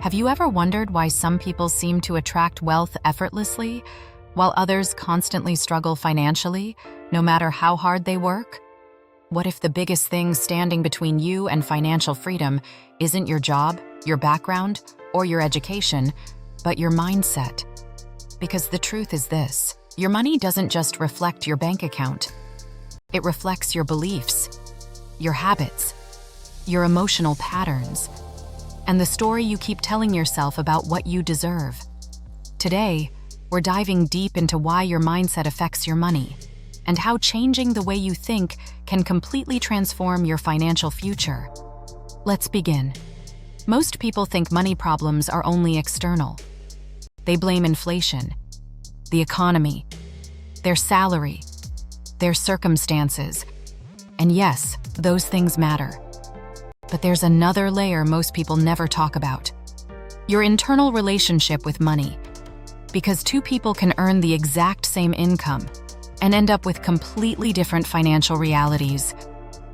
Have you ever wondered why some people seem to attract wealth effortlessly, while others constantly struggle financially, no matter how hard they work? What if the biggest thing standing between you and financial freedom isn't your job, your background, or your education, but your mindset? Because the truth is this: your money doesn't just reflect your bank account. It reflects your beliefs, your habits, your emotional patterns, and the story you keep telling yourself about what you deserve. Today, we're diving deep into why your mindset affects your money and how changing the way you think can completely transform your financial future. Let's begin. Most people think money problems are only external. They blame inflation, the economy, their salary, their circumstances. And yes, those things matter. But there's another layer most people never talk about: your internal relationship with money. Because two people can earn the exact same income and end up with completely different financial realities.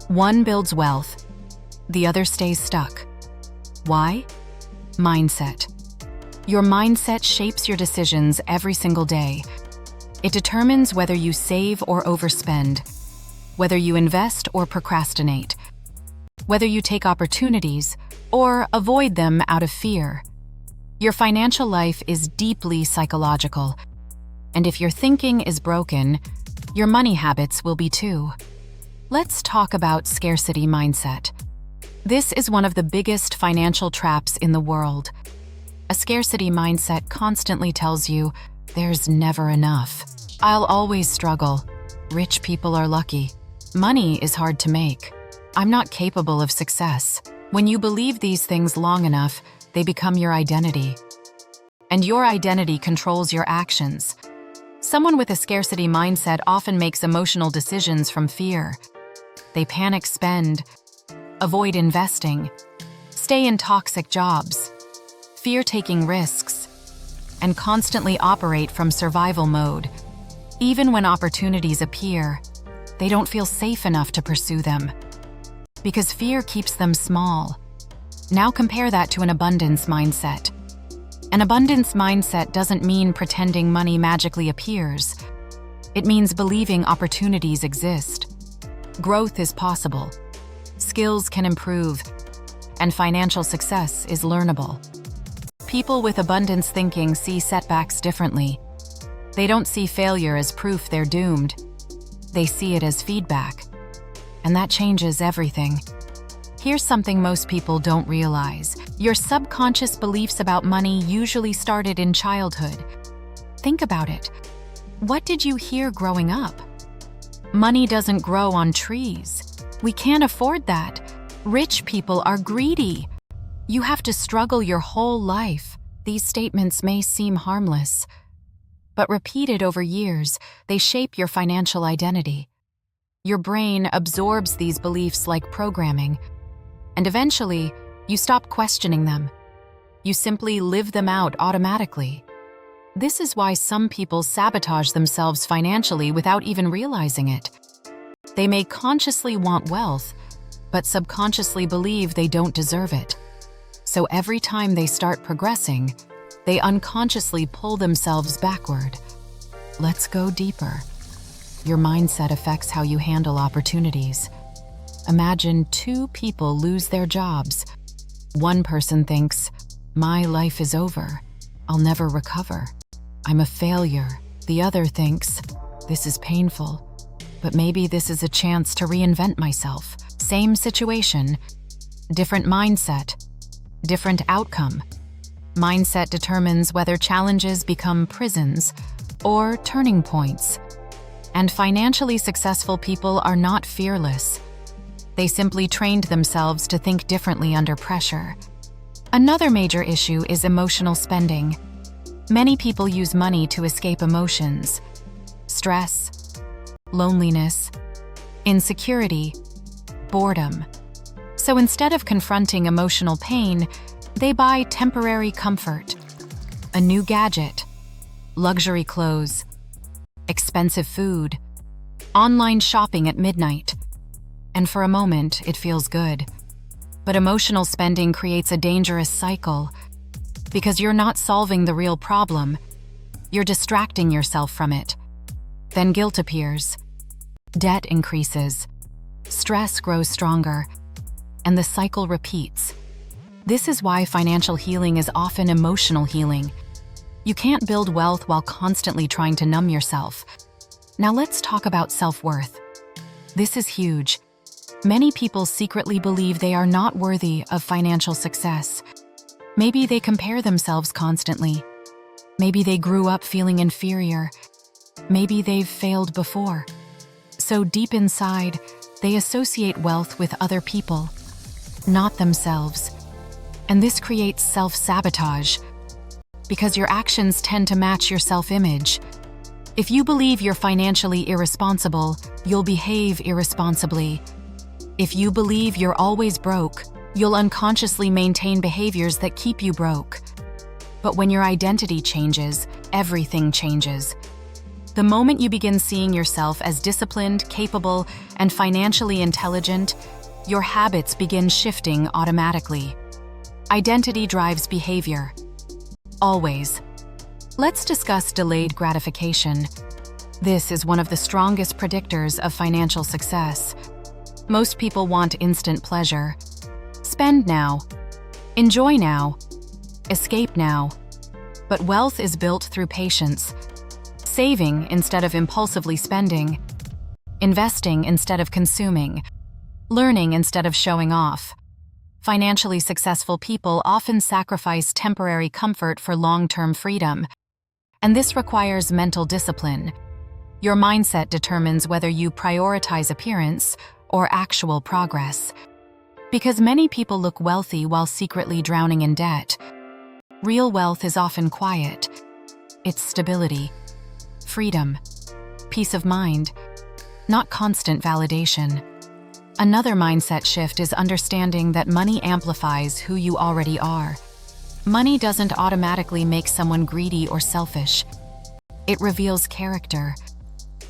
One builds wealth, the other stays stuck. Why? Mindset. Your mindset shapes your decisions every single day. It determines whether you save or overspend, whether you invest or procrastinate, whether you take opportunities or avoid them out of fear. Your financial life is deeply psychological, and if your thinking is broken, your money habits will be too. Let's talk about scarcity mindset. This is one of the biggest financial traps in the world. A scarcity mindset constantly tells you, there's never enough. I'll always struggle. Rich people are lucky. Money is hard to make. I'm not capable of success. When you believe these things long enough, they become your identity. And your identity controls your actions. Someone with a scarcity mindset often makes emotional decisions from fear. They panic spend, avoid investing, stay in toxic jobs, fear taking risks, and constantly operate from survival mode. Even when opportunities appear, they don't feel safe enough to pursue them, because fear keeps them small. Now compare that to an abundance mindset. An abundance mindset doesn't mean pretending money magically appears. It means believing opportunities exist. Growth is possible. Skills can improve, and financial success is learnable. People with abundance thinking see setbacks differently. They don't see failure as proof they're doomed. They see it as feedback, and that changes everything. Here's something most people don't realize. Your subconscious beliefs about money usually started in childhood. Think about it. What did you hear growing up? Money doesn't grow on trees. We can't afford that. Rich people are greedy. You have to struggle your whole life. These statements may seem harmless, but repeated over years, they shape your financial identity. Your brain absorbs these beliefs like programming, and eventually, you stop questioning them. You simply live them out automatically. This is why some people sabotage themselves financially without even realizing it. They may consciously want wealth, but subconsciously believe they don't deserve it. So every time they start progressing, they unconsciously pull themselves backward. Let's go deeper. Your mindset affects how you handle opportunities. Imagine two people lose their jobs. One person thinks, my life is over. I'll never recover. I'm a failure. The other thinks, this is painful, but maybe this is a chance to reinvent myself. Same situation, different mindset, different outcome. Mindset determines whether challenges become prisons or turning points. And financially successful people are not fearless. They simply trained themselves to think differently under pressure. Another major issue is emotional spending. Many people use money to escape emotions: stress, loneliness, insecurity, boredom. So instead of confronting emotional pain, they buy temporary comfort, a new gadget, luxury clothes, expensive food, online shopping at midnight. And for a moment, it feels good. But emotional spending creates a dangerous cycle. because you're not solving the real problem. You're distracting yourself from it. Then guilt appears. Debt increases. Stress grows stronger. And the cycle repeats. This is why financial healing is often emotional healing. You can't build wealth while constantly trying to numb yourself. Now let's talk about self-worth. This is huge. Many people secretly believe they are not worthy of financial success. Maybe they compare themselves constantly. Maybe they grew up feeling inferior. Maybe they've failed before. So deep inside, they associate wealth with other people, not themselves. And this creates self-sabotage, because your actions tend to match your self-image. If you believe you're financially irresponsible, you'll behave irresponsibly. If you believe you're always broke, you'll unconsciously maintain behaviors that keep you broke. But when your identity changes, everything changes. The moment you begin seeing yourself as disciplined, capable, and financially intelligent, your habits begin shifting automatically. Identity drives behavior. Always. Let's discuss delayed gratification. This is one of the strongest predictors of financial success. Most people want instant pleasure. Spend now. Enjoy now. Escape now. But wealth is built through patience. Saving instead of impulsively spending. Investing instead of consuming. Learning instead of showing off. Financially successful people often sacrifice temporary comfort for long-term freedom. And this requires mental discipline. Your mindset determines whether you prioritize appearance or actual progress. Because many people look wealthy while secretly drowning in debt. Real wealth is often quiet. It's stability, freedom, peace of mind, not constant validation. Another mindset shift is understanding that money amplifies who you already are. Money doesn't automatically make someone greedy or selfish. It reveals character.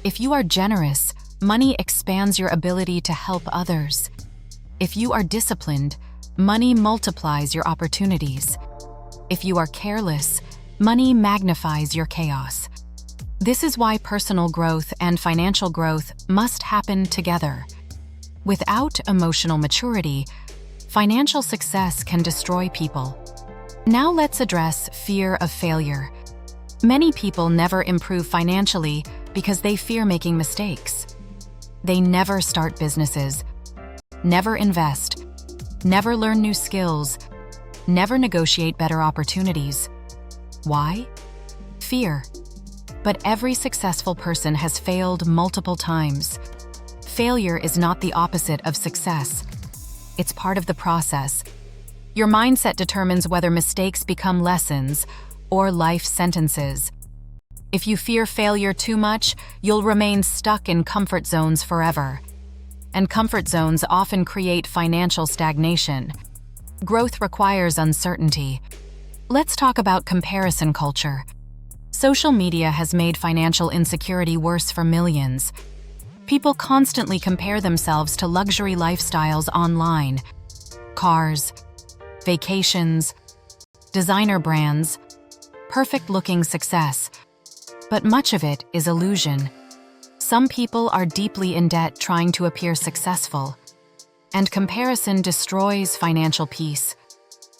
If you are generous, money expands your ability to help others. If you are disciplined, money multiplies your opportunities. If you are careless, money magnifies your chaos. This is why personal growth and financial growth must happen together. Without emotional maturity, financial success can destroy people. Now let's address fear of failure. Many people never improve financially because they fear making mistakes. They never start businesses, never invest, never learn new skills, never negotiate better opportunities. Why? Fear. But every successful person has failed multiple times. Failure is not the opposite of success. It's part of the process. Your mindset determines whether mistakes become lessons or life sentences. If you fear failure too much, you'll remain stuck in comfort zones forever. And comfort zones often create financial stagnation. Growth requires uncertainty. Let's talk about comparison culture. Social media has made financial insecurity worse for millions. People constantly compare themselves to luxury lifestyles online. Cars, vacations, designer brands, perfect-looking success. But much of it is illusion. Some people are deeply in debt trying to appear successful. And comparison destroys financial peace.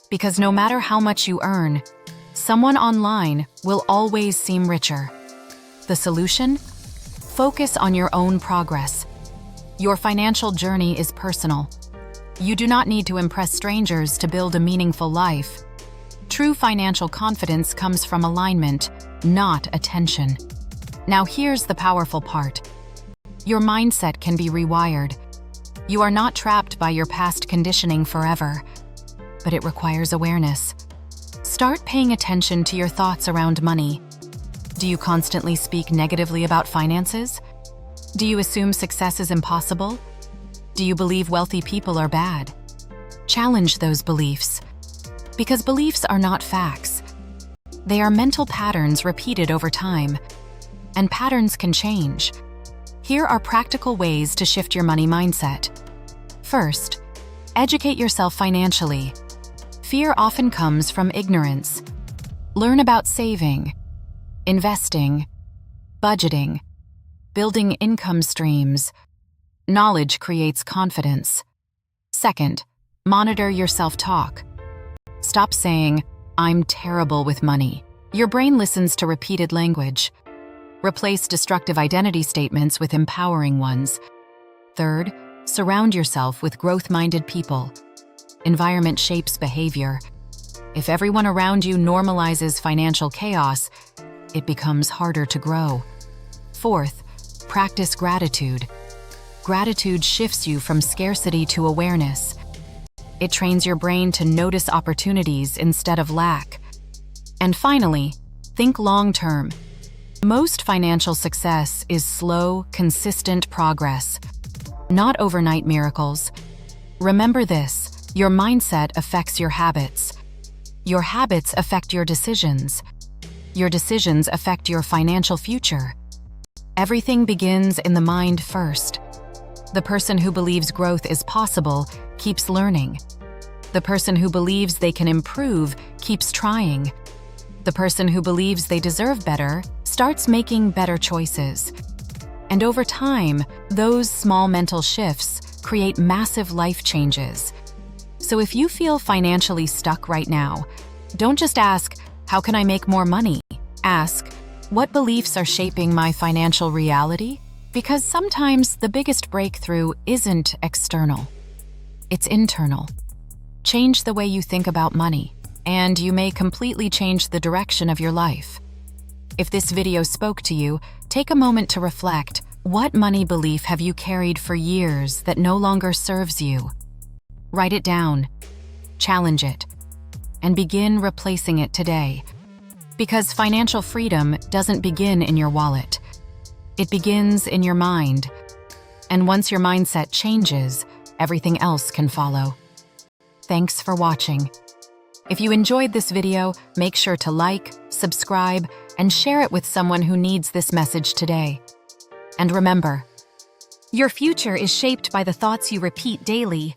Because no matter how much you earn, someone online will always seem richer. The solution? Focus on your own progress. Your financial journey is personal. You do not need to impress strangers to build a meaningful life. True financial confidence comes from alignment, not attention. Now here's the powerful part. Your mindset can be rewired. You are not trapped by your past conditioning forever, but it requires awareness. Start paying attention to your thoughts around money. Do you constantly speak negatively about finances? Do you assume success is impossible? Do you believe wealthy people are bad? Challenge those beliefs. Because beliefs are not facts. They are mental patterns repeated over time. And patterns can change. Here are practical ways to shift your money mindset. First, educate yourself financially. Fear often comes from ignorance. Learn about saving, investing, budgeting, building income streams. Knowledge creates confidence. Second, monitor your self-talk. Stop saying, "I'm terrible with money." Your brain listens to repeated language. Replace destructive identity statements with empowering ones. Third, surround yourself with growth-minded people. Environment shapes behavior. If everyone around you normalizes financial chaos, it becomes harder to grow. Fourth, practice gratitude. Gratitude shifts you from scarcity to awareness. It trains your brain to notice opportunities instead of lack. And finally, think long-term. Most financial success is slow, consistent progress, not overnight miracles. Remember this, your mindset affects your habits. Your habits affect your decisions. Your decisions affect your financial future. Everything begins in the mind first. The person who believes growth is possible keeps learning. The person who believes they can improve keeps trying. The person who believes they deserve better starts making better choices. And over time, those small mental shifts create massive life changes. So if you feel financially stuck right now, don't just ask, "How can I make more money?" Ask, "What beliefs are shaping my financial reality?" Because sometimes the biggest breakthrough isn't external. It's internal. Change the way you think about money, and you may completely change the direction of your life. If this video spoke to you, take a moment to reflect. What money belief have you carried for years that no longer serves you? Write it down, challenge it, and begin replacing it today. Because financial freedom doesn't begin in your wallet. It begins in your mind. And once your mindset changes, everything else can follow. Thanks for watching. If you enjoyed this video, make sure to like, subscribe, and share it with someone who needs this message today. And remember, your future is shaped by the thoughts you repeat daily.